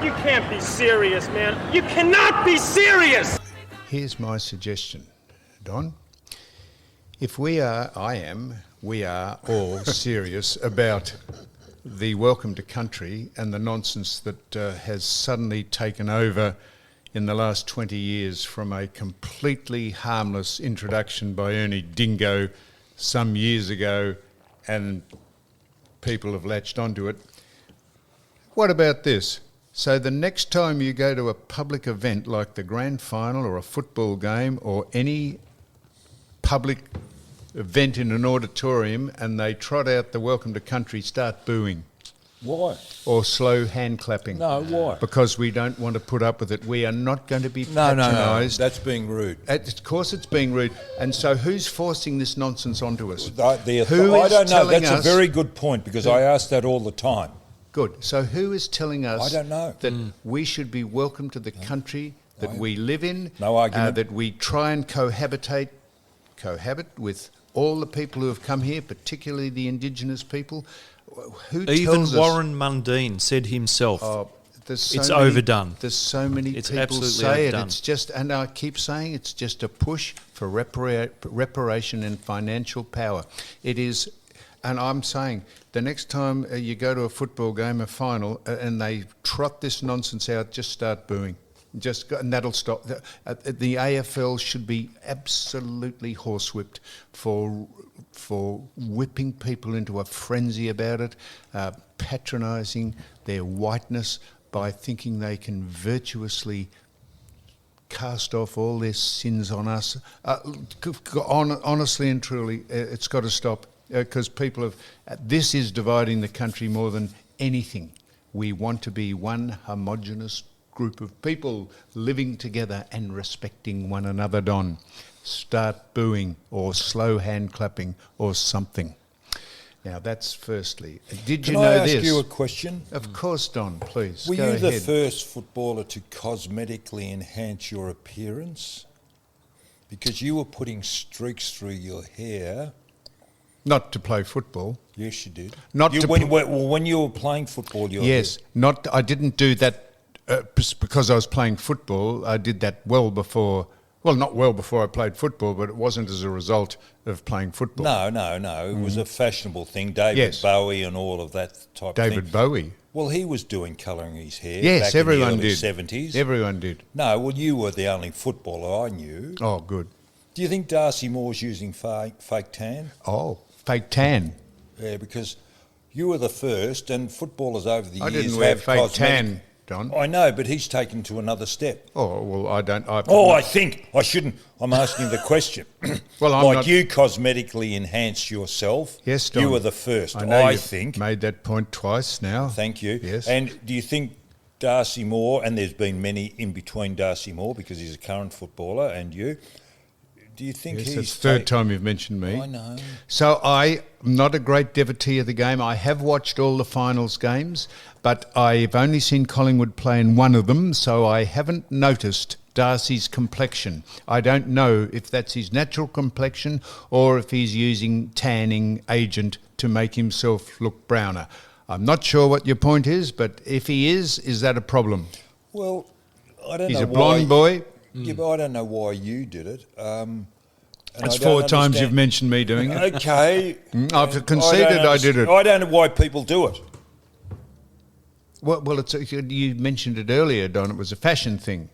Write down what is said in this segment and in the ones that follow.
You can't be serious, man. You cannot be serious! Here's my suggestion, Don. If we are all serious about the welcome to country and the nonsense that has suddenly taken over in the last 20 years from a completely harmless introduction by Ernie Dingo some years ago, and people have latched onto it. What about this? So the next time you go to a public event like the grand final or a football game or any public event in an auditorium and they trot out the welcome to country, start booing. Why? Or slow hand clapping. No, why? Because we don't want to put up with it. We are not going to be patronised. No, that's being rude. Of course it's being rude. And so who's forcing this nonsense onto us? I don't know. That's a very good point because I ask that all the time. Good. So who is telling us I don't know. that we should be welcome to the country that we live in? No argument. That we try and cohabit with all the people who have come here, particularly the Indigenous people. Who Even tells Warren Mundine said himself, it's overdone. There's so many it's people absolutely say overdone. it. It's just, and I keep saying it's just a push for reparation and financial power. It is. And I'm saying the next time you go to a football game, a final, and they trot this nonsense out, just start booing. And that'll stop. The AFL should be absolutely horsewhipped for whipping people into a frenzy about it, patronising their whiteness by thinking they can virtuously cast off all their sins on us. Honestly and truly, it's got to stop. Because people have, this is dividing the country more than anything. We want to be one homogenous group of people living together and respecting one another, Don. Start booing or slow hand clapping or something. Now that's firstly. Did you know this? Can I ask you a question? Of course, Don, please. Were go you the ahead. first footballer to cosmetically enhance your appearance? Because you were putting streaks through your hair. Not to play football. Yes, you did. When you were playing football, I didn't do that because I was playing football. I did that well before. Well, not well before I played football, but it wasn't as a result of playing football. No. It was a fashionable thing. David Bowie and all of that type of thing. David Bowie. Well, he was doing colouring his hair. Yes, back everyone in the early did. 70s. Everyone did. No, well, you were the only footballer I knew. Oh, good. Do you think Darcy Moore's using fake tan? Oh, fake tan. Yeah, because you were the first, and footballers over the years I didn't wear have fake cosmetic. tan, Don. I know, but he's taken to another step. Oh, well, I don't. I think I shouldn't. I'm asking the question. Well, I'm not. You cosmetically enhance yourself. Yes, Don. You were the first. I know you've think. Made that point twice now. Thank you. Yes. And do you think Darcy Moore, and there's been many in between Darcy Moore because he's a current footballer, and you. Do you think it's the third time you've mentioned me. I know. So I'm not a great devotee of the game. I have watched all the finals games, but I've only seen Collingwood play in one of them, so I haven't noticed Darcy's complexion. I don't know if that's his natural complexion or if he's using tanning agent to make himself look browner. I'm not sure what your point is, but if he is that a problem? Well, I don't know. He's a blonde boy. Yeah, but I don't know why you did it. That's 4 times you've mentioned me doing it. Okay. I've conceded I did it. I don't know why people do it. Well, you mentioned it earlier, Don. It was a fashion thing.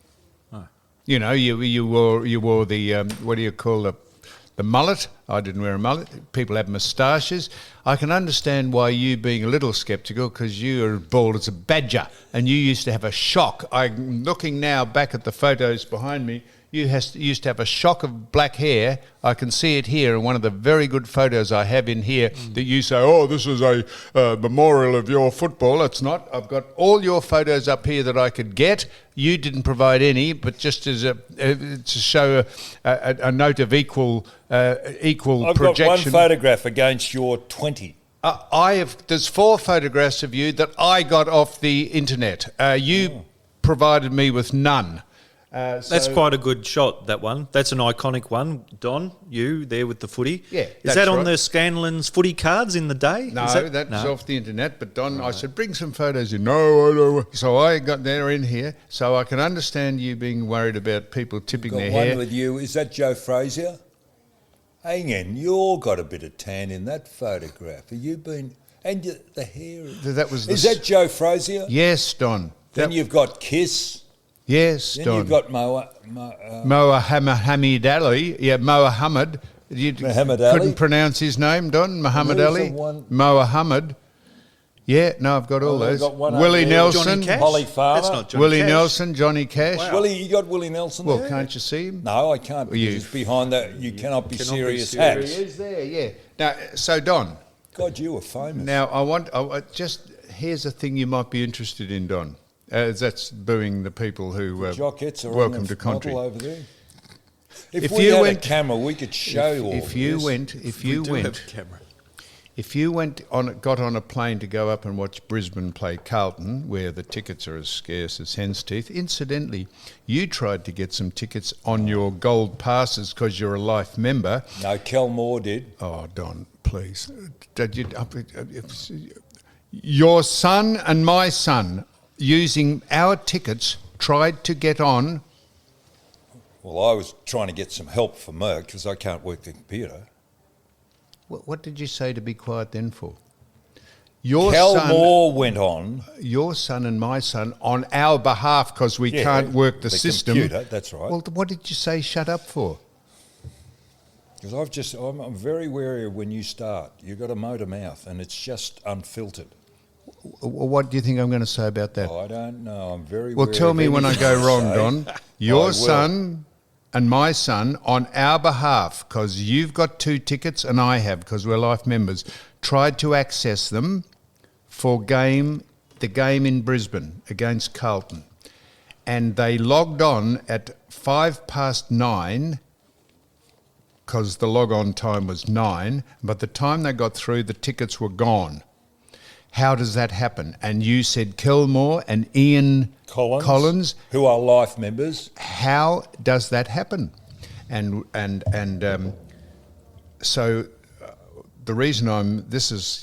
Oh. You know, you wore the what do you call the mullet? I didn't wear a mullet. People have moustaches. I can understand why you being a little sceptical because you are bald as a badger and you used to have a shock. I'm looking now back at the photos behind me. You used to have a shock of black hair. I can see it here in one of the very good photos I have in here that you say, oh, this is a memorial of your football. It's not. I've got all your photos up here that I could get. You didn't provide any, but just as to show a note of equal projection. I've got one photograph against your 20. There's 4 photographs of you that I got off the internet. You provided me with none. That's quite a good shot, that one. That's an iconic one. Don, you there with the footy. Yeah, Is that's that on right. the Scanlon's footy cards in the day? No, Is that's no. off the internet. But Don, I said, bring some photos in. No, I don't. So I got there in here. So I can understand you being worried about people tipping Got their one hair. with you. Is that Joe Frazier? Hang on, you all got a bit of tan in that photograph. Have you been... And the hair... That was Is that Joe Frazier? Yes, Don. Then you've got Kiss. Yes, Then Don. you've got Mohammed Ali. Yeah, Mohammed. You Muhammad Ali? couldn't pronounce his name, Don. Muhammad who's Ali. the one- Mohammed. Yeah, no, I've got all I've those. got one Willie over there. Nelson. Johnny Cash? Polly Farmer. That's not Johnny Willie Cash. Nelson, Johnny Cash. Wow. Willie, you got Willie Nelson Well, there? can't you see him? No, I can't. Well, you- Because it's behind that. You cannot be serious There hats. he is there, yeah. Now, so Don, God, you were famous. now I just, here's a thing you might be interested in, Don. That's booing the people who Jockettes are welcome on to the country. model over there. If If we you had went- a camera, we could show you all If you this. went, if you got on a plane to go up and watch Brisbane play Carlton, where the tickets are as scarce as hen's teeth. Incidentally, you tried to get some tickets on your gold passes because you're a life member. No, Kel Moore did. Oh, Don, please. Your son and my son, using our tickets, tried to get on. Well, I was trying to get some help for Merck because I can't work the computer. What did you say to be quiet then for? Your Kel son, Moore went on. your son and my son, on our behalf, because we can't work the system. Computer, that's right. Well, what did you say shut up for? Because I'm very wary of when you start. You've got a motor mouth and it's just unfiltered. What do you think I'm going to say about that? I don't know. I'm very Well, wary tell of me when I anything go I wrong, say. Don. I Your will. son and my son, on our behalf, because you've got 2 tickets and I have, because we're life members, tried to access them for the game in Brisbane against Carlton. And they logged on at 9:05, because the log-on time was 9, but the time they got through, the tickets were gone. How does that happen? And you said Kelmore and Ian Collins. who are life members. How does that happen? So the reason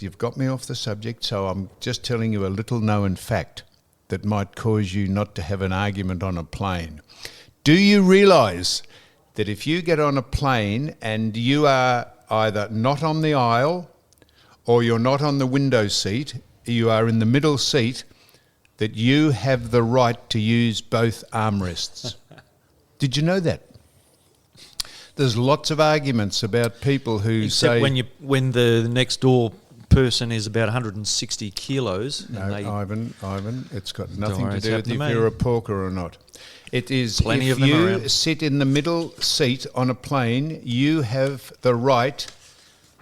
you've got me off the subject, so I'm just telling you a little known fact that might cause you not to have an argument on a plane. Do you realise that if you get on a plane and you are either not on the aisle or you're not on the window seat, you are in the middle seat, that you have the right to use both armrests? Did you know that? There's lots of arguments about people who Except say... when the next door person is about 160 kilos. No, and they, Ivan, it's got nothing worry, to it's do with happened if to you're me. a porker or not. It is Plenty if of them you around. sit in the middle seat on a plane, you have the right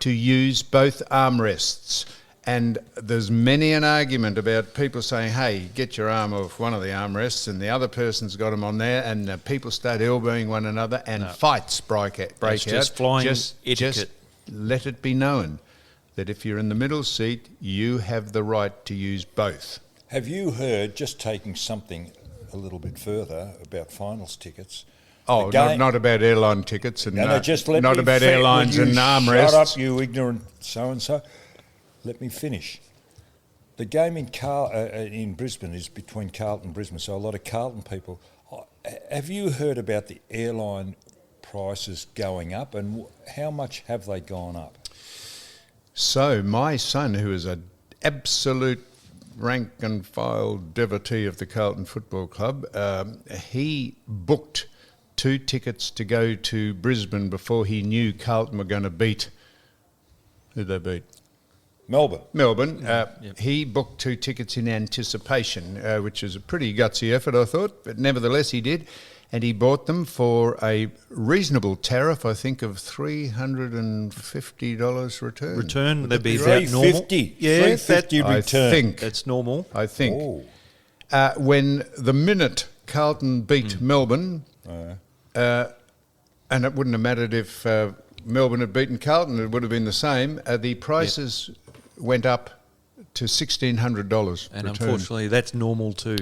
to use both armrests. And there's many an argument about people saying, hey, get your arm off one of the armrests, and the other person's got them on there, and people start elbowing one another, and fights break out. It's just flying etiquette. Just let it be known that if you're in the middle seat, you have the right to use both. Have you heard, just taking something a little bit further about finals tickets? Oh, not about airline tickets and Just let not me about fin- airlines will and you armrests. Shut up, you ignorant so-and-so. Let me finish. The game in Brisbane is between Carlton and Brisbane, so a lot of Carlton people. Have you heard about the airline prices going up, and how much have they gone up? So my son, who is an absolute rank and file devotee of the Carlton Football Club, he booked 2 tickets to go to Brisbane before he knew Carlton were going to beat... Who'd they beat? Melbourne. He booked 2 tickets in anticipation, which is a pretty gutsy effort, I thought, but nevertheless he did. And he bought them for a reasonable tariff, I think, of $350 return. Return, they'd be right? about normal. $350. Yeah, $350 I return. think. that's normal. I think. Oh. When the minute Carlton beat Melbourne, and it wouldn't have mattered if Melbourne had beaten Carlton, it would have been the same, the prices went up to $1,600 And return. unfortunately, that's normal too.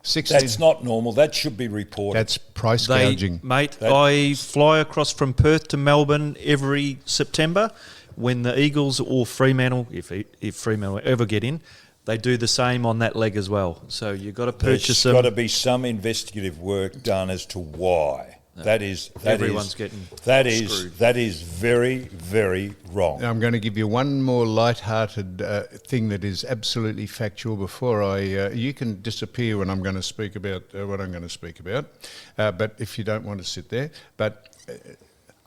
16. That's not normal. That should be reported. That's price gouging. Mate, I fly across from Perth to Melbourne every September when the Eagles or Fremantle, if Fremantle ever get in, they do the same on that leg as well. So you've got to purchase them. There's got to be some investigative work done as to why. Everyone's getting screwed. That is very, very wrong. I'm going to give you one more light-hearted thing that is absolutely factual before you can disappear when I'm going to speak about what I'm going to speak about, but if you don't want to sit there. But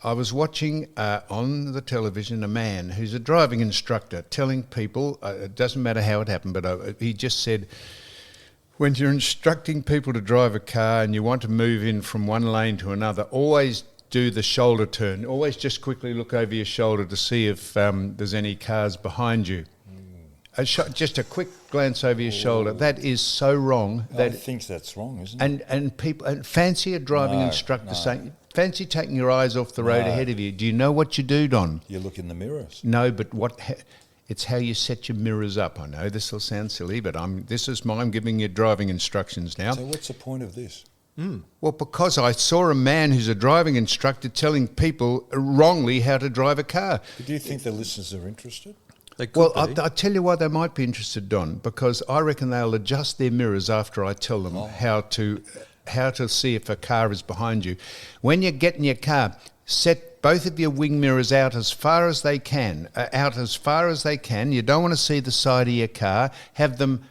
I was watching on the television a man who's a driving instructor telling people, it doesn't matter how it happened, but he just said, when you're instructing people to drive a car and you want to move in from one lane to another, always do the shoulder turn. Always just quickly look over your shoulder to see if there's any cars behind you. Just a quick glance over your shoulder. That is so wrong. I think that's wrong, isn't it? And people fancy a driving instructor saying, fancy taking your eyes off the road ahead of you. Do you know what you do, Don? You look in the mirrors. No, but it's how you set your mirrors up. I know this will sound silly, but I'm giving you driving instructions now. So what's the point of this? Well, because I saw a man who's a driving instructor telling people wrongly how to drive a car. But do you think the listeners are interested? Well, I'll tell you why they might be interested, Don, because I reckon they'll adjust their mirrors after I tell them how to see if a car is behind you. When you get in your car, set both of your wing mirrors out as far as they can. You don't want to see the side of your car. Have them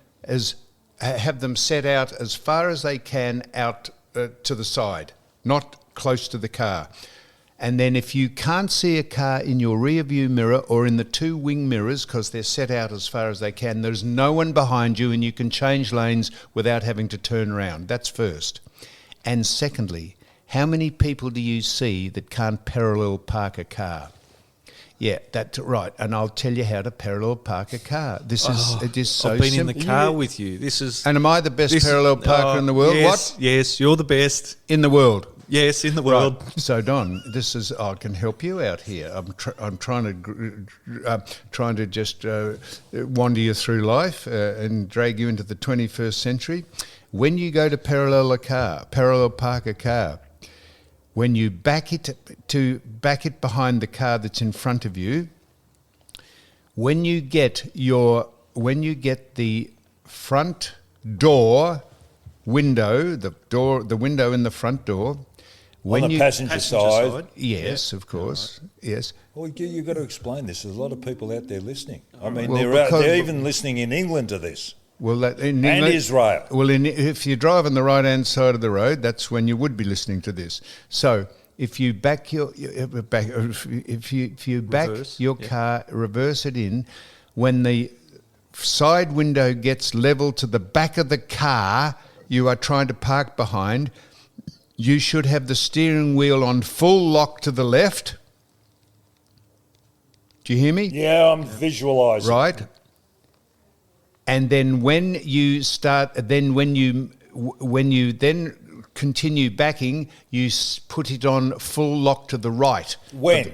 set out as far as they can out to the side, not close to the car. And then if you can't see a car in your rear view mirror or in the two wing mirrors because they're set out as far as they can, there's no one behind you and you can change lanes without having to turn around. That's first. And secondly, how many people do you see that can't parallel park a car? Yeah, that's right. And I'll tell you how to parallel park a car. It is so simple. I've been in the car with you. And am I the best parallel parker in the world? Yes, What? Yes, you're the best. In the world? Yes, in the world. Right. So Don, I can help you out here. I'm trying to just wander you through life and drag you into the 21st century. When you go to parallel park a car, when you back it behind the car that's in front of you, when you get the front door window, the window in the front door, on the passenger side. Yes, of course. Right. Yes. Well, you've got to explain this. There's a lot of people out there listening. I mean, they're even listening in England to this. Well, and Israel. Well, if you drive on the right-hand side of the road, that's when you would be listening to this. So if you back your car, reverse it in, when the side window gets level to the back of the car you are trying to park behind, you should have the steering wheel on full lock to the left. Do you hear me? Yeah, I'm visualising. Right. And then when you continue backing, you put it on full lock to the right. When?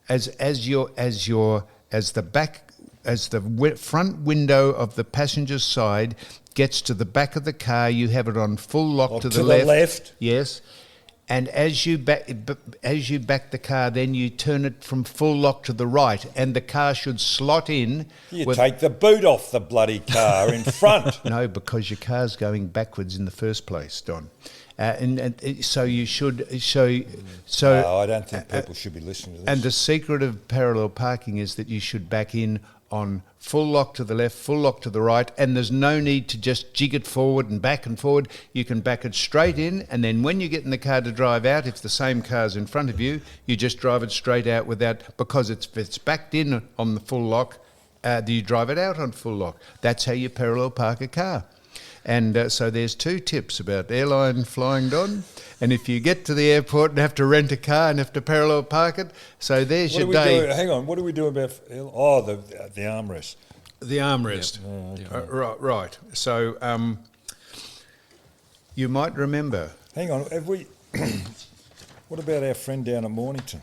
As the front window of the passenger's side gets to the back of the car, you have it on full lock to the left. Yes. And as you back the car, then you turn it from full lock to the right, and the car should slot in. You take the boot off the bloody car in front. No, because your car's going backwards in the first place, Don. And so you should. No, I don't think people should be listening to this. And the secret of parallel parking is that you should back in on full lock to the left, full lock to the right, and there's no need to just jig it forward and back and forward. You can back it straight in, and then when you get in the car to drive out, if the same car's in front of you, you just drive it straight out because it's backed in on the full lock, you drive it out on full lock. That's how you parallel park a car. And so there's two tips about airline flying, Don. And if you get to the airport and have to rent a car and have to parallel park it, so there's your day. Hang on, what do we do about the armrest? The armrest. Yeah. Right. So you might remember. Hang on, have we? What about our friend down at Mornington?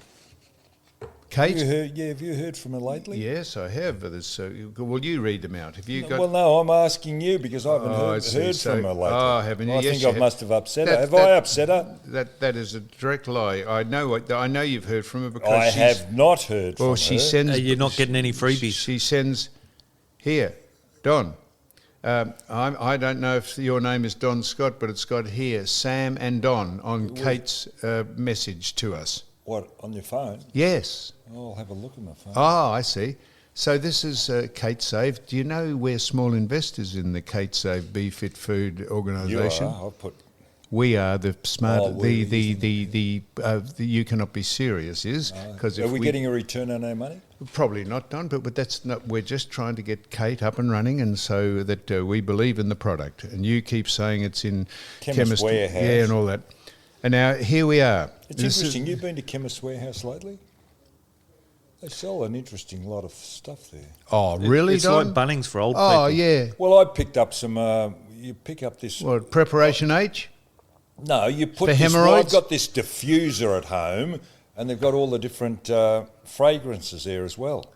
Kate? Have you heard from her lately? Yes, I have. Will you read them out? Have you got? Well, no, I'm asking you because I haven't I heard see. from her lately. Oh, haven't you? I Yes, think you I have. must have upset her. Have I upset her? That is a direct lie. I know you've heard from her because I have not heard from her. she sends. You're not getting any freebies. She sends here, Don. I don't know if your name is Don Scott, but it's got here Sam and Don on Kate's message to us. What, on your phone? Yes. I'll have a look at my phone. Oh, I see. So this is Kate Save. Do you know we're small investors in the Kate Save Be Fit Food organisation? You are. I'll put... We are the smart. Oh, the you cannot be serious is because Are we getting a return on our money? Probably not, Don, but that's not. We're just trying to get Kate up and running, and so that we believe in the product. And you keep saying it's in Chemist Warehouse. yeah, and all that. And now here we are. It's interesting. You've been to Chemist Warehouse lately? They sell an interesting lot of stuff there. Oh, really, It's Don? like Bunnings for old people. Oh, yeah. Well, I picked up some. You pick up this. What, Preparation H? No, you put For this. hemorrhoids? I've got this diffuser at home, and they've got all the different fragrances there as well.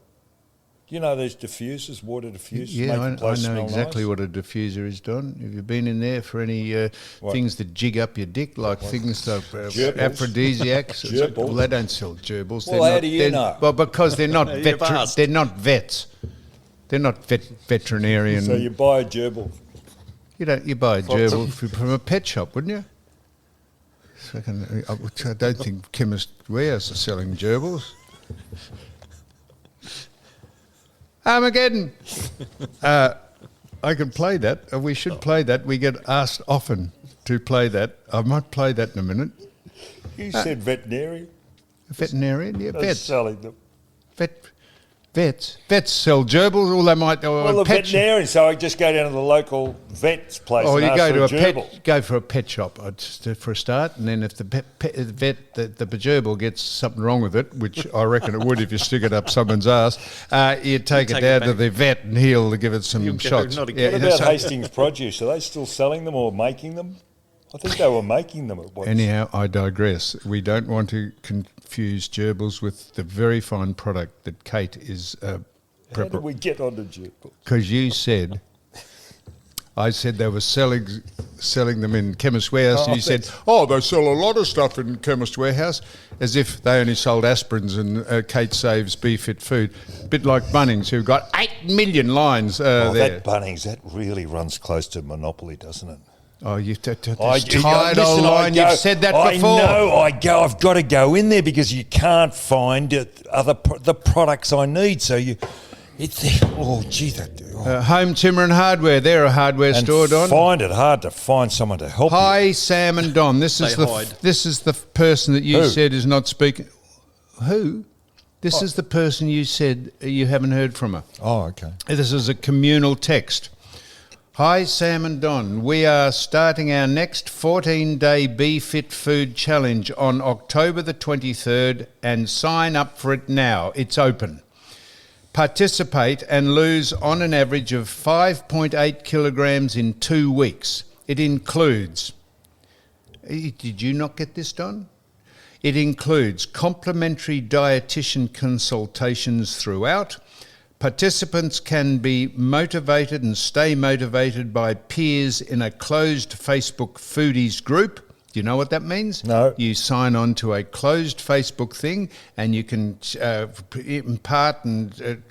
You know these diffusers, water diffusers? Yeah, make I the place know smell exactly nice? what a diffuser is, Don. Have you been in there for any things that jig up your dick, like things like Gerbils? aphrodisiacs? Gerbils? Well, they don't sell gerbils. Well, how do you know? Well, because they're not You've asked. they're not vets. They're not veterinarian. So you buy a gerbil. You buy a gerbil from a pet shop, wouldn't you? So I don't think Chemist Warehouse are selling gerbils. Armageddon. I can play that. We should play that. We get asked often to play that. I might play that in a minute. You said veterinarian. Veterinarian, yeah, That's vets. selling them. Vets sell gerbils. Or they might. Well, a veterinarian. So I just go down to the local vet's place. Or and you ask go for to a gerbil. go for a pet shop for a start, and then if the vet, the gerbil gets something wrong with it, which I reckon it would if you stick it up someone's ass, you take it down to the vet and he'll give it some shots. not again. What about Hastings Produce? Are they still selling them or making them? I think they were making them at once. Anyhow, I digress. We don't want to confuse gerbils with the very fine product that Kate is How did we get onto gerbils? because you said. I said they were selling them in Chemist Warehouse, and you said, they sell a lot of stuff in Chemist Warehouse, as if they only sold aspirins and Kate Saves Be Fit Food. A bit like Bunnings, who've got 8 million lines there. That Bunnings, that really runs close to monopoly, doesn't it? Oh, you've this Listen, tired old line. You've said that before. I know. I've got to go in there because you can't find the products I need. So Home Timber and Hardware. They're a hardware store, Don. Find it hard to find someone to help you. Hi, Sam and Don. This is the person that you said is not speaking. Who? This is the person you said you haven't heard from her. Oh, okay. This is a communal text. Hi, Sam and Don. We are starting our next 14-day Be Fit Food Challenge on October the 23rd, and sign up for it now. It's open. Participate and lose on an average of 5.8 kilograms in 2 weeks. It includes... Did you not get this, Don? It includes complimentary dietitian consultations throughout. Participants can be motivated and stay motivated by peers in a closed Facebook foodies group. Do you know what that means? No. You sign on to a closed Facebook thing, and you can impart and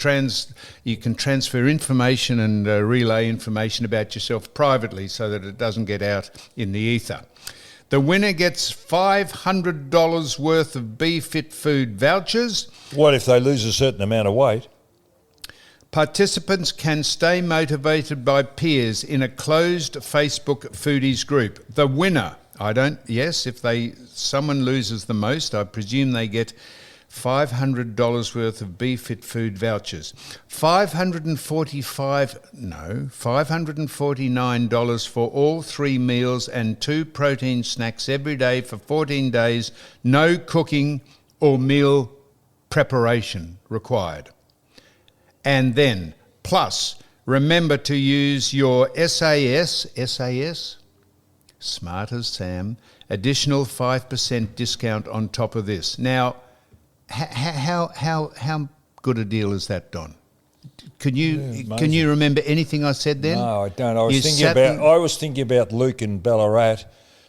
you can transfer information and relay information about yourself privately so that it doesn't get out in the ether. The winner gets $500 worth of Be Fit Food vouchers. What if they lose a certain amount of weight? Participants can stay motivated by peers in a closed Facebook foodies group. The winner, if someone loses the most, I presume they get $500 worth of Be Fit Food vouchers. $549 for all 3 meals and 2 protein snacks every day for 14 days. No cooking or meal preparation required. And then, plus, remember to use your SAS, smart as Sam, additional 5% discount on top of this. Now, How good a deal is that, Don? Can you amazing. remember anything I said then? No, I don't. I was thinking about Luke in Ballarat,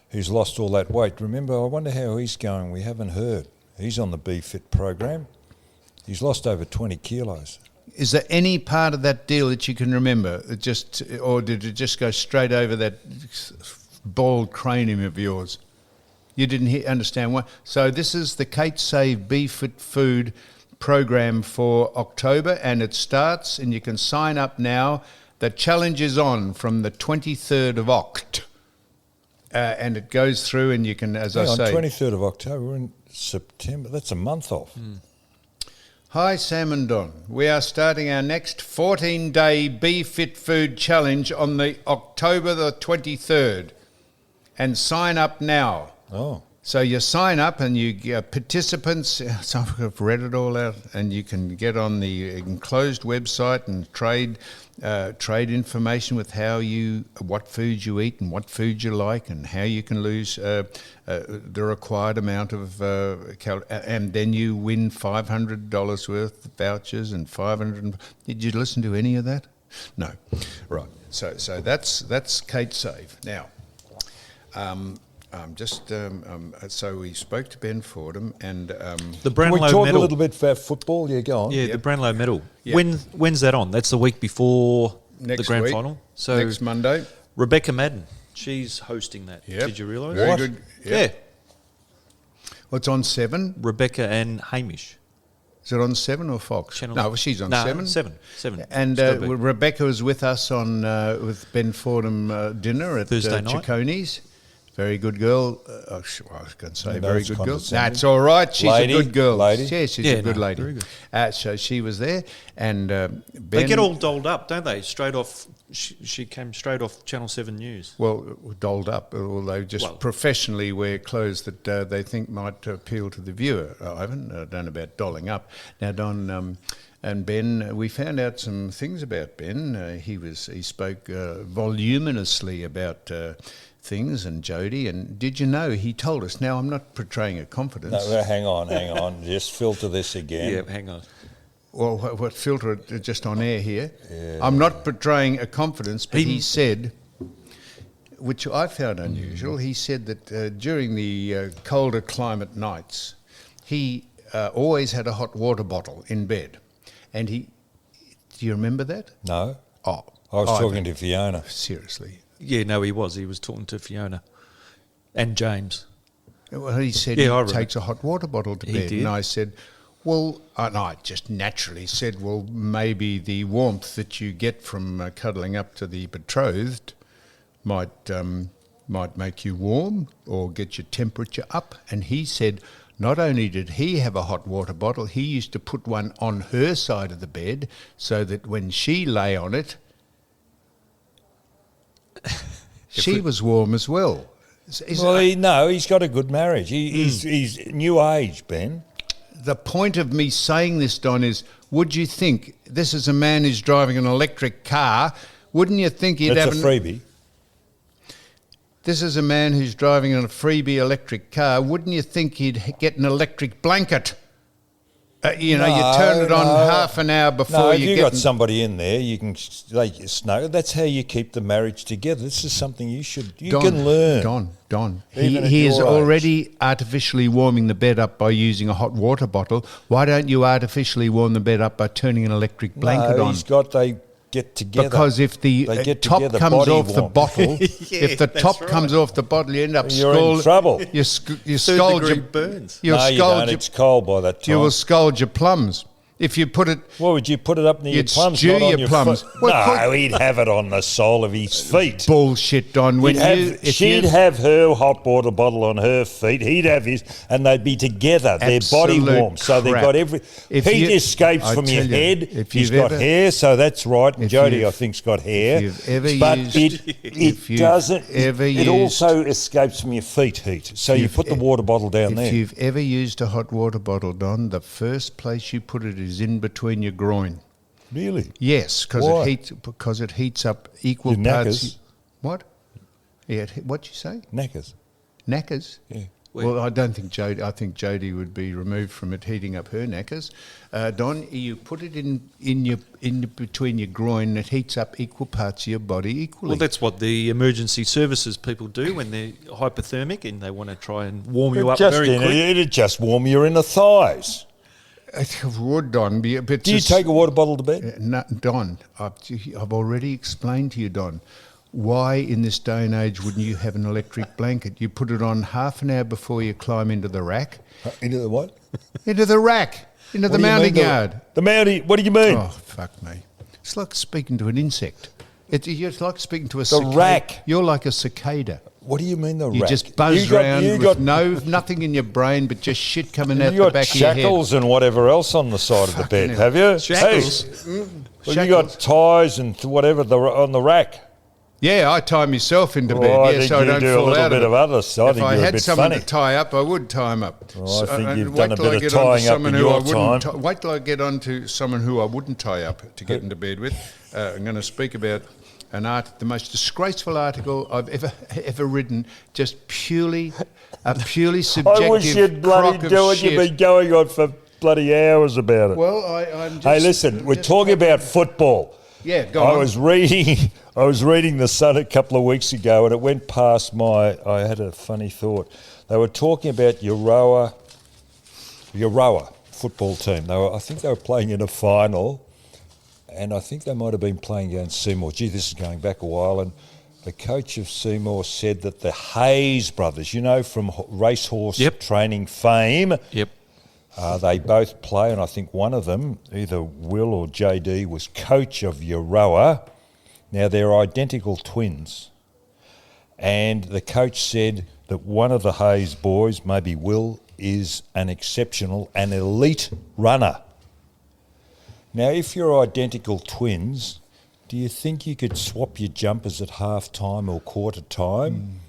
who's lost all that weight. Remember, I wonder how he's going. We haven't heard. He's on the Be Fit program. He's lost over 20 kilos. Is there any part of that deal that you can remember? Or did it just go straight over that bald cranium of yours? You didn't understand why. So this is the Kate Save Be Fit Food program for October, and it starts, and you can sign up now. The challenge is on from the 23rd of Oct, and it goes through, and you can, as I say... 23rd of October, we're in September. That's a month off. Hi, Sam and Don. We are starting our next 14-day Be Fit Food Challenge on the October the 23rd, and sign up now. Oh. So you sign up and you get participants, so I've read it all out, and you can get on the enclosed website and trade information with what foods you eat and what foods you like and how you can lose the required amount of calories. And then you win $500 worth of vouchers and 500. Did you listen to any of that? No. Right. So that's Kate Save. Now, so we spoke to Ben Fordham and The Can Brownlow we talk medal. a little bit about football? Yeah, go on. Yeah, the Brownlow medal. Yep. When's that on? That's the week before the next grand week, final. So next Monday. Rebecca Madden, she's hosting that. Yep. Did you realise? Very What? good. Yeah. Yep. What's on 7? Rebecca and Hamish. Is it on 7 or Fox? Channel- No, she's on No, 7. 7. And It's gotta be. Rebecca was with us on with Ben Fordham dinner at Thursday night. Cicconi's. Very good girl. I was going to say No, very it's good girl. condescending. That's all right. She's Lady, a good girl. lady. Yeah, she's Yeah, a good no, lady. very good. So she was there, and Ben. They get all dolled up, don't they? Straight off. She came straight off Channel 7 News. Well, dolled up, although just professionally wear clothes that they think might appeal to the viewer. I don't know about dolling up. Now, Don and Ben, we found out some things about Ben. He spoke voluminously about things, and Jody. And did you know he told us? Now, I'm not portraying a confidence. No, hang on. Just filter this again. Yeah, hang on. Well, what filter it just on air here? Yeah. I'm not portraying a confidence, but he said, which I found unusual, he said that during the colder climate nights, he always had a hot water bottle in bed. And do you remember that? No. Oh. I was talking to Fiona. Seriously. Yeah, no, he was. He was talking to Fiona and James. Well, he said Yeah, I he remember. takes a hot water bottle to He bed. did. And I said, well, and I just naturally said, well, maybe the warmth that you get from cuddling up to the betrothed might make you warm or get your temperature up. And he said not only did he have a hot water bottle, he used to put one on her side of the bed so that when she lay on it, she was warm as well. He's got a good marriage. He's new age, Ben. The point of me saying this, Don, is would you think this is a man who's driving an electric car? Wouldn't you think he'd That's have a freebie. This is a man who's driving a freebie electric car. Wouldn't you think he'd get an electric blanket? You turn it on half an hour before if you you get... got somebody in there, you can snuggle. That's how you keep the marriage together. This is something you can learn. Don. Even at He is your age. already artificially warming the bed up by using a hot water bottle. Why don't you artificially warm the bed up by turning an electric blanket on? They get together. Because if the They get top together, comes body off the warmth. bottle, if the top comes off the bottle, you end up You're in trouble. You scald Third-degree your burns. You'll No, you scald don't. your, It's cold by that time. you will scald your plums. If you put it... What would you put it up near your You'd plums? stew Not on your your plums. foot? Well, No, he'd have it on the sole of his feet. Bullshit, Don. She'd have her hot water bottle on her feet. He'd have his, and they'd be together. Their body Absolute warm, so they've crap. got every. If Heat you- escapes I from your tell you, head. if He's you've got ever- hair, so that's right. And if Jody, you've- I think, has got hair. if you've ever but used- it if you've doesn't. ever It used- also escapes from your feet heat. So you put the water bottle down If there. you've ever used a hot water bottle, Don, the first place you put it is in between your groin. Really? Yes, Why? because it heats up equal Your parts. knackers. What? Yeah, what'd you say? Knackers. Knackers? Yeah. Well, I don't think Jodie. I think Jodie would be removed from it, heating up her knackers. Don, you put it in between your groin. It heats up equal parts of your body equally. Well, that's what the emergency services people do when they're hypothermic and they want to try and warm you up very quick. It'd just warm your inner thighs. It would, Don. But Do you take a water bottle to bed? No, Don, I've already explained to you, Don. Why in this day and age wouldn't you have an electric blanket? You put it on half an hour before you climb into the rack. Into the what? Into the rack. Into the mounting yard. The mounting, what do you mean? Oh, fuck me. It's like speaking to an insect. It's like speaking to a cicada. The rack. You're like a cicada. What do you mean the rack? You just buzz around with nothing in your brain but just shit coming out the back of your head. You got shackles and whatever else on the side of the bed, have you? Shackles? Hey, well, you got ties and whatever on the rack. Yeah, I tie myself into bed. I Yeah, think so I you don't do fall a little out bit of of other side. If I had someone funny. to tie up, I would tie him up. Well, I think you've wait done a till I bit get of on to tying up someone in who I your wouldn't time. Wait till I get on to someone who I wouldn't tie up to get into bed with. I'm going to speak about the most disgraceful article I've ever written, just a purely subjective I wish you'd bloody crock do of it. You've shit. been going on for bloody hours about it. Well, I'm just... Hey, listen, we're talking about football. Yeah, go I on. was reading The Sun a couple of weeks ago, and it went past I had a funny thought. They were talking about Euroa football team. I think they were playing in a final, and I think they might have been playing against Seymour. Gee, this is going back a while, and the coach of Seymour said that the Hayes brothers, from racehorse training fame, they both play, and I think one of them, either Will or JD, was coach of Euroa. Now, they're identical twins. And the coach said that one of the Hayes boys, maybe Will, is an elite runner. Now, if you're identical twins, do you think you could swap your jumpers at half-time or quarter-time?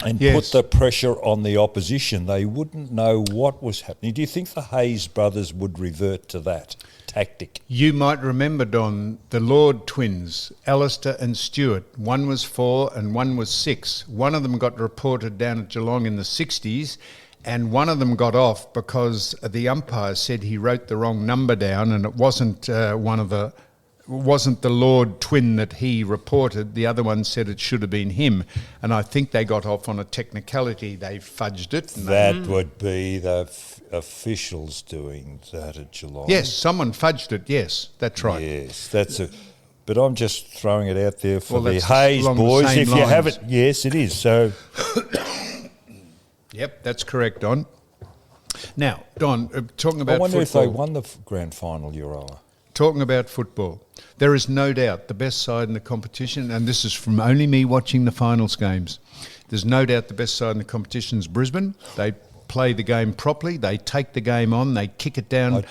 And put the pressure on the opposition? They wouldn't know what was happening. Do you think the Hayes brothers would revert to that tactic? You might remember, Don, the Lord twins, Alistair and Stuart. One was 4 and one was 6. One of them got reported down at Geelong in the 60s, and one of them got off because the umpire said he wrote the wrong number down, and it wasn't wasn't the Lord twin that he reported. The other one said it should have been him. And I think they got off on a technicality. They fudged it. That would be the officials doing that at Geelong. Yes, someone fudged it. Yes, that's right. Yes, but I'm just throwing it out there for the that's Hayes along the boys. same If you lines. have it, yes, it is. So, Yep, that's correct, Don. Now, Don, talking about I wonder football. if they won the grand final, Euroa. Talking about football, there is no doubt the best side in the competition, and this is from only me watching the finals games, there's no doubt the best side in the competition is Brisbane. They play the game properly, they take the game on, they kick it down,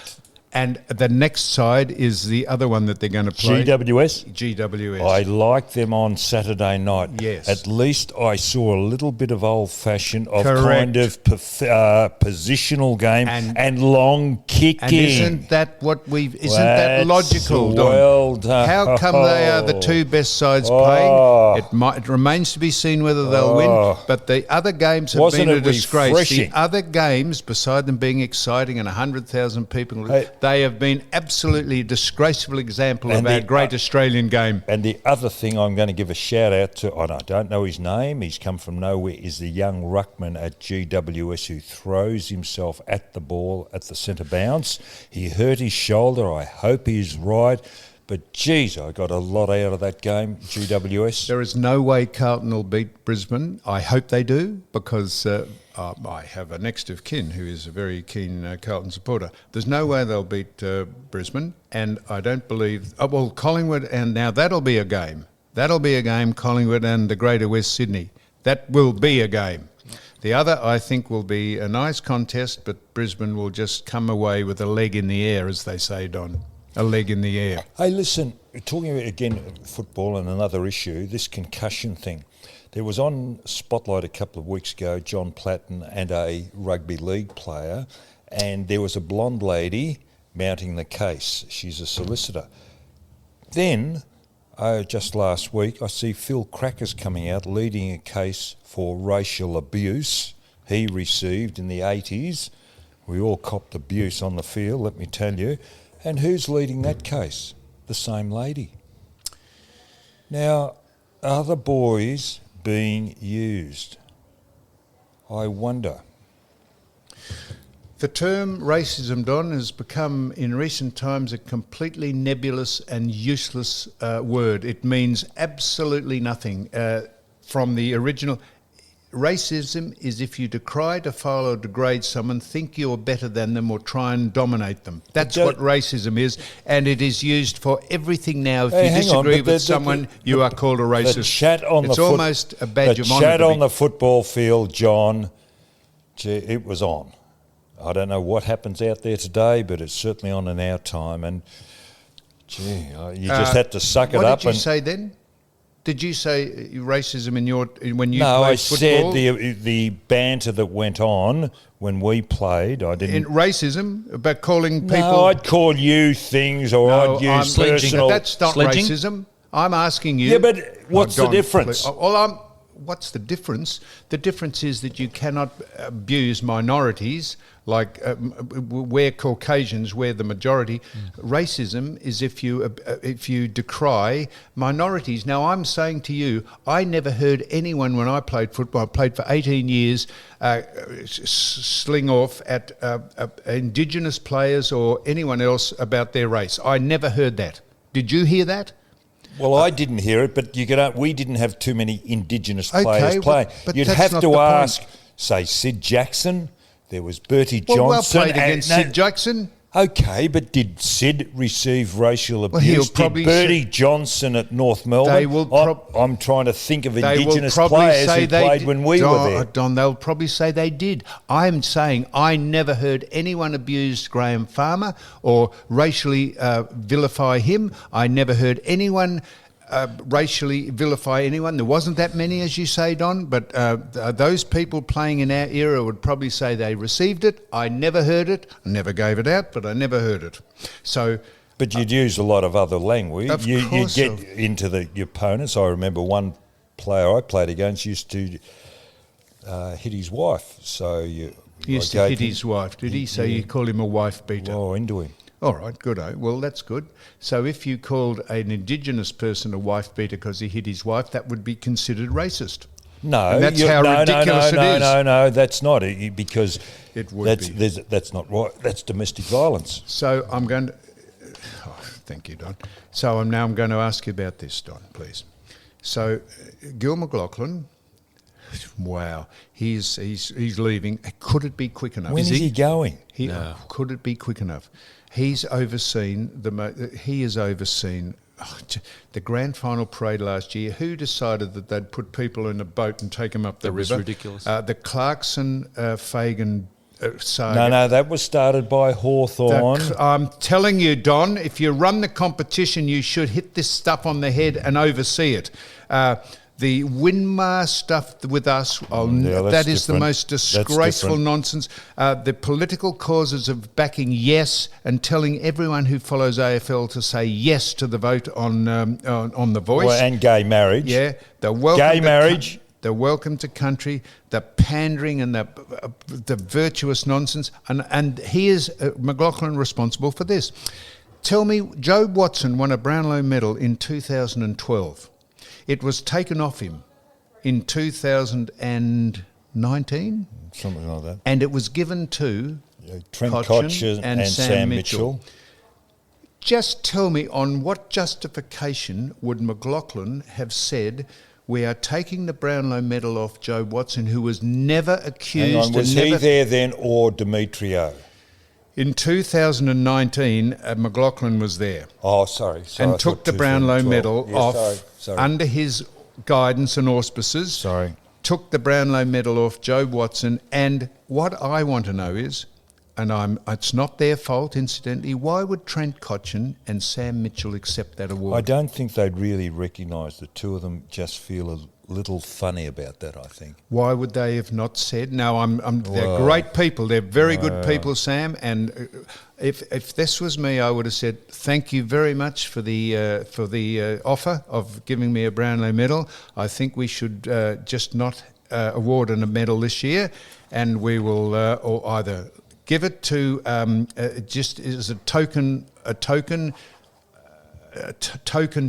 and the next side is the other one that they're going to play. GWS. I like them on Saturday night. Yes. At least I saw a little bit of old-fashioned, Correct. kind of positional game and long kicking. And isn't that that logical, Don? Well done. How come they are the two best sides playing? It remains to be seen whether they'll win, but the other games have Wasn't been a it disgrace. refreshing? The other games, beside them being exciting and 100,000 people, they have been absolutely a disgraceful example of our great Australian game. And the other thing I'm going to give a shout out to, I don't know his name, he's come from nowhere, is the young ruckman at GWS who throws himself at the ball at the centre bounce. He hurt his shoulder. I hope he's right. But, geez, I got a lot out of that game, GWS. There is no way Carlton will beat Brisbane. I hope they do, because I have a next of kin who is a very keen Carlton supporter. There's no way they'll beat Brisbane, and I don't believe... Collingwood, and now that'll be a game. That'll be a game, Collingwood and the Greater West Sydney. That will be a game. The other, I think, will be a nice contest, but Brisbane will just come away with a leg in the air, as they say, Don. A leg in the air. Hey, listen, talking about, again, football and another issue, this concussion thing. There was on Spotlight a couple of weeks ago, John Platten and a rugby league player, and there was a blonde lady mounting the case. She's a solicitor. Then, just last week, I see Phil Crackers coming out leading a case for racial abuse he received in the 80s. We all copped abuse on the field, let me tell you. And who's leading that case? The same lady. Now, are the boys being used? I wonder. The term racism, Don, has become in recent times a completely nebulous and useless word. It means absolutely nothing. From the original, racism is if you decry, defile or degrade someone, think you're better than them or try and dominate them. That's what racism is, and it is used for everything now. If you disagree with someone, you are called a racist. The chat on it's almost a badge of honour. The chat on the football field, John, it was on. I don't know what happens out there today, but it's certainly on in our time. And, you just had to suck it up. What did you say then? Did you say racism when you no, played I football? said the banter that went on when we played. I didn't. In racism, about calling people... No, I'd call you things or I'd use personal... But that's not racism. I'm asking you... Yeah, but what's the difference? What's the difference? The difference is that you cannot abuse minorities, like where Caucasians, where the majority. Racism is if you decry minorities. Now, I'm saying to you, I never heard anyone when I played football, I played for 18 years, sling off at Indigenous players or anyone else about their race. I never heard that. Did you hear that? Well, I didn't hear it, but we didn't have too many Indigenous players playing. But you'd have to ask, say, Sid Jackson. There was Bertie Johnson. Well played against Sid Jackson. Okay, but did Sid receive racial abuse? Did Bertie Johnson at North Melbourne? I'm trying to think of Indigenous players who played when we were there. Don, they'll probably say they did. I'm saying I never heard anyone abuse Graham Farmer or racially vilify him. I never heard anyone racially vilify anyone. There wasn't that many, as you say, Don, but those people playing in our era would probably say they received it. I never heard it. I never gave it out, but I never heard it. So, but you'd use a lot of other language. You'd get into the opponents. I remember one player I played against used to hit his wife. So he used to hit his wife, did he? So you call him a wife beater? Oh, into him. All right, good. Well, that's good. So if you called an Indigenous person a wife beater because he hit his wife, that would be considered racist. No, and that's how ridiculous it is. No, that's not it, because that's not right. That's domestic violence. So I'm going to... thank you, Don. So I'm going to ask you about this, Don, please. So Gil McLaughlin... Wow, he's leaving. Could it be quick enough? When is he going? No. Could it be quick enough? He's overseen the grand final parade last year. Who decided that they'd put people in a boat and take them up the river? That was ridiculous. The Clarkson-Fagan saga. No, that was started by Hawthorn. I'm telling you, Don, if you run the competition, you should hit this stuff on the head and oversee it. The Winmar stuff with us, that is the most disgraceful nonsense. The political causes of backing yes and telling everyone who follows AFL to say yes to the vote on The Voice. Well, and gay marriage. Yeah. The welcome to country, the pandering and the virtuous nonsense. And he is McLaughlin responsible for this. Tell me, Joe Watson won a Brownlow medal in 2012. It was taken off him in 2019. Something like that. And it was given to Trent Cotchin and Sam Mitchell. Just tell me, on what justification would McLaughlin have said, we are taking the Brownlow medal off Joe Watson, who was never accused... Hang on, was he there then or Demetrio? In 2019, McLaughlin was there. Oh, sorry. And took the Brownlow medal off under his guidance and auspices. Sorry. Took the Brownlow medal off Joe Watson. And what I want to know is, and it's not their fault, incidentally, why would Trent Cotchin and Sam Mitchell accept that award? I don't think they'd really recognise. The two of them just feel a little funny about that, I think. Why would they have not said? No, they're great people. They're very good people, Sam. And if this was me, I would have said, thank you very much for the offer of giving me a Brownlow medal. I think we should just not awarding a medal this year, and we will or either give it to just as a token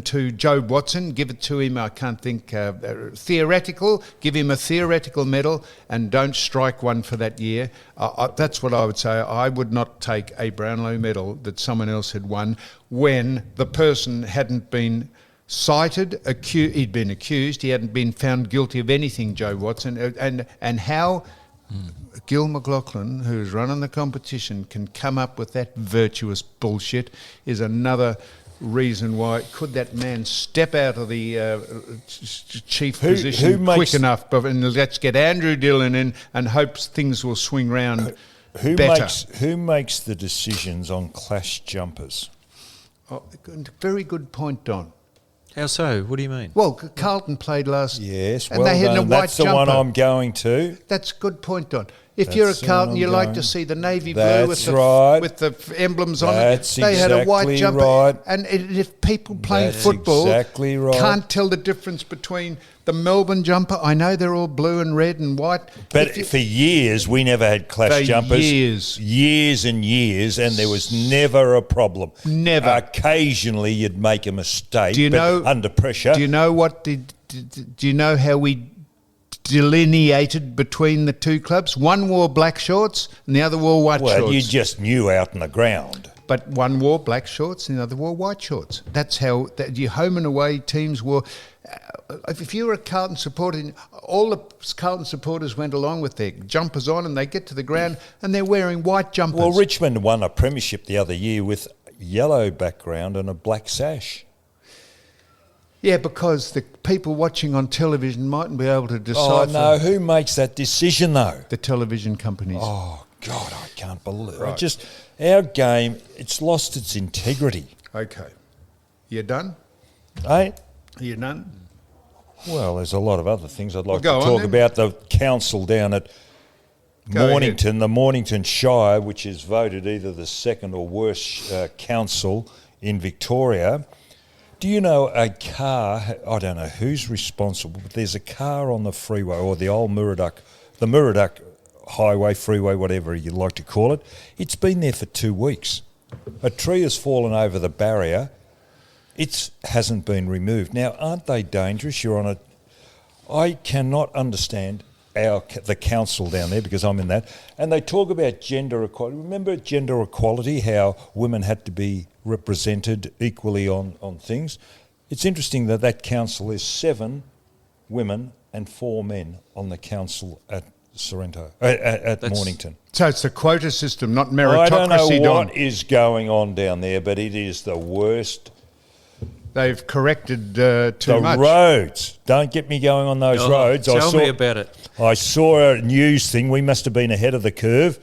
to Joe Watson, give it to him, I can't think, give him a theoretical medal and don't strike one for that year. That's what I would say. I would not take a Brownlow medal that someone else had won when the person hadn't been cited, he'd been accused, he hadn't been found guilty of anything, Joe Watson, and how Gil McLaughlin, who's running the competition, can come up with that virtuous bullshit is another reason why could that man step out of the chief position quick enough, and let's get Andrew Dillon in and hopes things will swing round better. Who makes the decisions on clash jumpers? Very good point, Don. How so? What do you mean? Well, Carlton played last... Yes, and they had a white that's the jumper. one I'm going to. That's a good point, Don. If you're a Carlton, you like to see the navy blue with the emblems on it. They had a white jumper. Right. And if people playing football can't tell the difference between the Melbourne jumper, I know they're all blue and red and white. But for years, we never had clash jumpers. Years and years, and there was never a problem. Never. Occasionally, you'd make a mistake, under pressure. Do you know what? Do you know how we delineated between the two clubs? One wore black shorts and the other wore white shorts. Well, you just knew out on the ground. But one wore black shorts and the other wore white shorts. That's how your home and away teams wore. If you were a Carlton supporter, all the Carlton supporters went along with their jumpers on, and they get to the ground and they're wearing white jumpers. Well, Richmond won a premiership the other year with yellow background and a black sash. Yeah, because the people watching on television mightn't be able to decide. Oh, no, who makes that decision, though? The television companies. Oh, God, I can't believe it. Our game, it's lost its integrity. Okay. You done? Eh? You done? Well, there's a lot of other things I'd like to talk about. The council down at Mornington, the Mornington Shire, which is voted either the second or worst council in Victoria. Do you know a car, I don't know who's responsible, but there's a car on the freeway, or the old Murdoch highway, freeway, whatever you like to call it. It's been there for 2 weeks. A tree has fallen over the barrier. It hasn't been removed. Now, aren't they dangerous? I cannot understand the council down there, because I'm in that, and they talk about gender equality. Remember gender equality, how women had to be represented equally on things? It's interesting that council is 7 women and 4 men on the council at Sorrento, at Mornington. So it's a quota system, not meritocracy. I don't know what is going on down there, but it is the worst. They've corrected too much. The roads. Don't get me going on those roads. Tell me about it. I saw a news thing. We must have been ahead of the curve,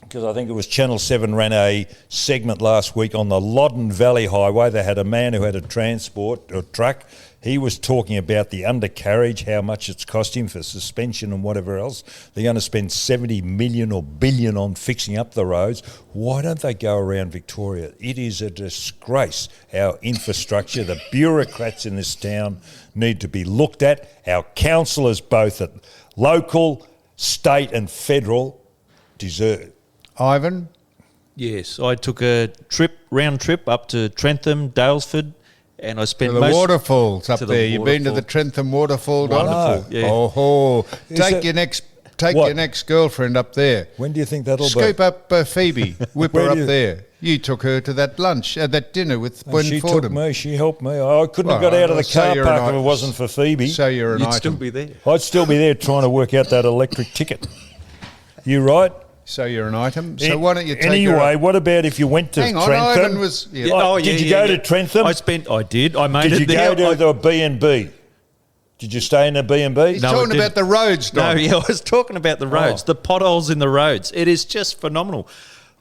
because I think it was Channel 7 ran a segment last week on the Loddon Valley Highway. They had a man who had a truck. He was talking about the undercarriage, how much it's cost him for suspension and whatever else. They're going to spend 70 million or billion on fixing up the roads. Why don't they go around Victoria? It is a disgrace, our infrastructure. The bureaucrats in this town need to be looked at. Our councillors, both at local, state and federal, deserve. Ivan? Yes, I took a round trip up to Trentham, Dalesford, and I spent the waterfalls up there. You've been to the Trentham waterfall, Don? Wonderful, yeah. Oh, take your next girlfriend up there. When do you think that'll be? Scoop up Phoebe, whip her up there. You took her to that lunch, that dinner with Gwen Fordham. Took me, she helped me. I couldn't have got out of the car park if it wasn't for Phoebe. So you're an You'd item. still be there. I'd still be there trying to work out that electric ticket. You right? So you're an item. So why don't you take Anyway, what about if you went to Hang on, Trentham? Ivan was... Yeah. Did you go to Trentham? I did. I made Did it you there. go to the B&B? Did you stay in a B&B? He's talking about the roads, Don. No, yeah, I was talking about the roads, the potholes in the roads. It is just phenomenal.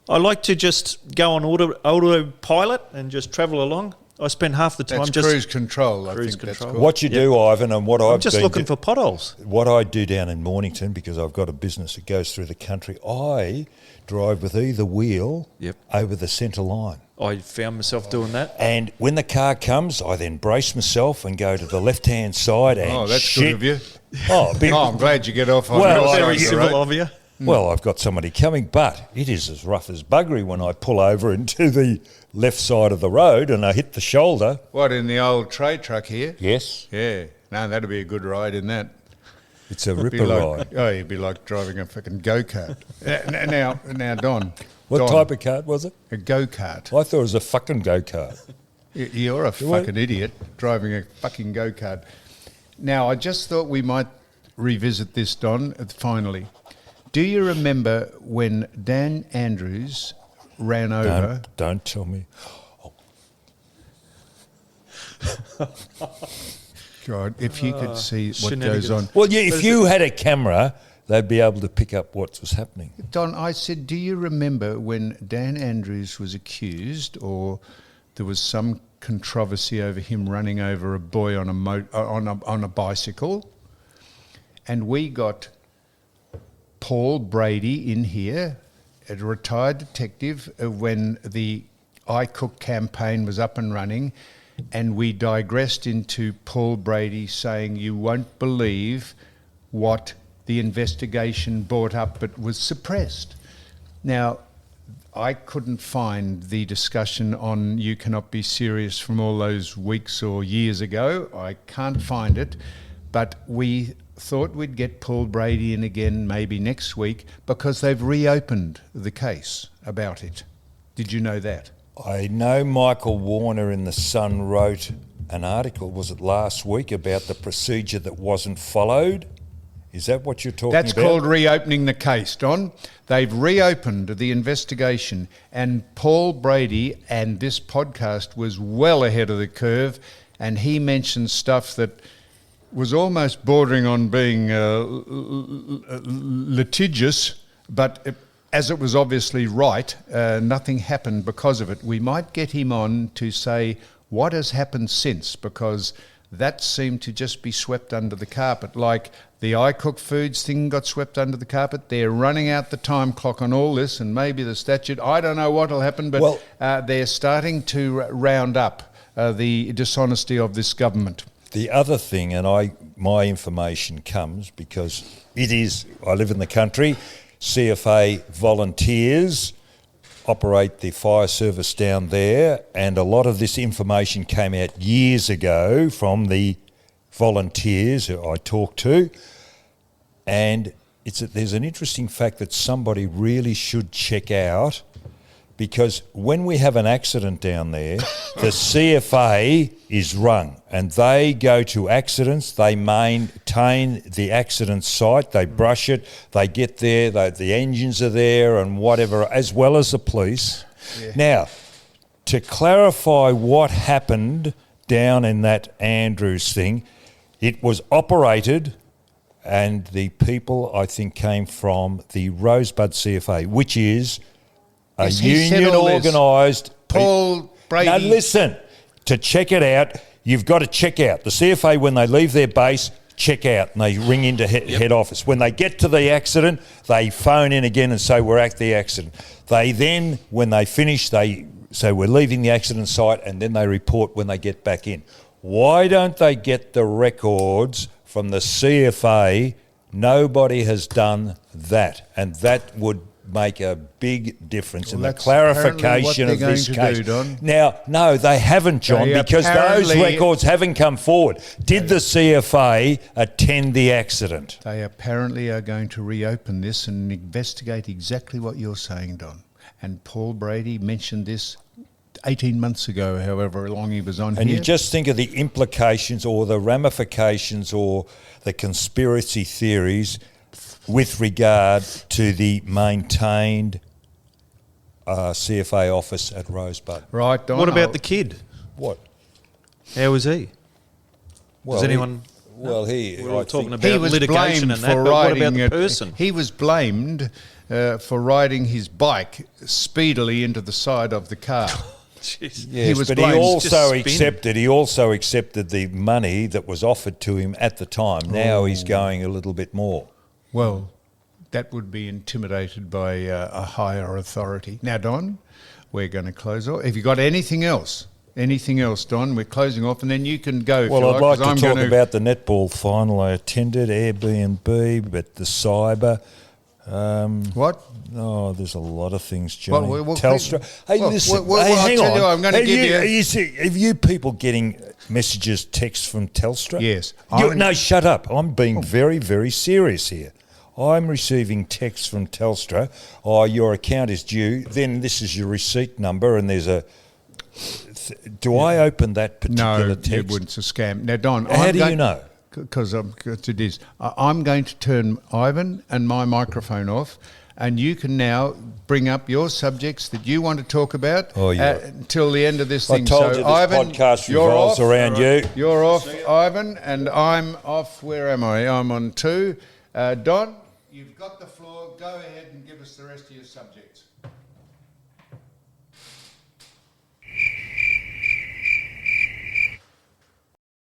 I like to just go on autopilot and just travel along. I spend half the time That's just cruise control, I Cruise think that's control. called. What you do, Ivan, and what I'm I've just been looking for potholes. what I do down in Mornington, because I've got a business that goes through the country, I drive with either wheel Yep. over the centre line. I found myself doing that. And when the car comes, I then brace myself and go to the left-hand side and Oh, that's shit. good of you. Oh, I'm glad you get off on Well, your side Very of the civil road. of you. well, I've got somebody coming, but it is as rough as buggery when I pull over into the left side of the road and I hit the shoulder. What, in the old trade truck here? Yes. Yeah. No, that'd be a good ride in that. It's a It'd be ripper like, ride. oh, you'd be like driving a fucking go-kart. now, Don. What Don, type of kart was it? A go-kart. I thought it was a fucking go-kart. You're a fucking idiot driving a fucking go-kart. Now, I just thought we might revisit this, Don, finally. Do you remember when Dan Andrews ran over... Don't tell me. God, if you could see what goes on. Well, yeah, if you had a camera, they'd be able to pick up what was happening. Don, I said, do you remember when Dan Andrews was accused, or there was some controversy over him running over a boy on a bicycle, and we got Paul Brady in here, a retired detective, when the iCook campaign was up and running, and we digressed into Paul Brady saying, you won't believe what the investigation brought up but was suppressed. Now, I couldn't find the discussion on You Cannot Be Serious from all those weeks or years ago. I can't find it, but we thought we'd get Paul Brady in again maybe next week because they've reopened the case about it. Did you know that? I know Michael Warner in The Sun wrote an article, was it last week, about the procedure that wasn't followed. Is that what you're talking That's about? called reopening the case, Don. They've reopened the investigation, and Paul Brady and this podcast was well ahead of the curve, and he mentioned stuff that was almost bordering on being litigious, but as it was obviously right, nothing happened because of it. We might get him on to say what has happened since, because that seemed to just be swept under the carpet. Like the iCook Foods thing got swept under the carpet. They're running out the time clock on all this, and maybe the statute. I don't know what will happen, but they're starting to round up the dishonesty of this government. The other thing, and my information comes because I live in the country, CFA volunteers operate the fire service down there, and a lot of this information came out years ago from the volunteers who I talked to, and there's an interesting fact that somebody really should check out, because when we have an accident down there, the CFA is rung and they go to accidents, they maintain the accident site, they brush it, they get there, the engines are there and whatever, as well as the police. Yeah. Now, to clarify what happened down in that Andrews thing, it was operated, and the people, I think, came from the Rosebud CFA, which is a union organised. Paul Brady. Now listen, to check it out, you've got to check out. The CFA, when they leave their base, check out, and they ring into head office. When they get to the accident, they phone in again and say, we're at the accident. They then, when they finish, they say, we're leaving the accident site, and then they report when they get back in. Why don't they get the records from the CFA? Nobody has done that, and that would make a big difference in the clarification of this case. Now, no, they haven't, John, because those records haven't come forward. Did the CFA attend the accident? They apparently are going to reopen this and investigate exactly what you're saying, Don. And Paul Brady mentioned this 18 months ago, however long he was on here. And you just think of the implications or the ramifications or the conspiracy theories with regard to the maintained CFA office at Rosebud. Right, Don. What about the kid? What? How was he? Well, Does anyone... we were talking about he was litigation blamed and that, for but what riding about the person? He was blamed for riding his bike speedily into the side of the car. Jeez. Yes, He was but blamed. he also Just spin. accepted. He also accepted the money that was offered to him at the time. Now he's going a little bit more. Well, that would be intimidated by a higher authority. Now, Don, we're going to close off. Have you got anything else? Anything else, Don? We're closing off, and then you can go. Well, I'd like 'cause to I'm talk gonna- about the netball final I attended, Airbnb, but the cyber. What? Oh, there's a lot of things, Johnny. Well, Telstra. Hey, well, listen. well, hey, I'll hang tell on. you, I'm gonna Have give you- you see, have you people getting messages, texts from Telstra? Yes. No, shut up. I'm being very, very serious here. I'm receiving texts from Telstra. Oh, your account is due. Then this is your receipt number, and there's a. Do I open that particular No, text? it wouldn't. It's a scam. Now, Don, How do you know? Because it is. I'm going to turn Ivan and my microphone off, and you can now bring up your subjects that you want to talk about until the end of this I thing. told so, you this Ivan, podcast you're revolves off. around you. You're off, Ivan, and I'm off. Where am I? I'm on 2. Don, you've got the floor. Go ahead and give us the rest of your subjects.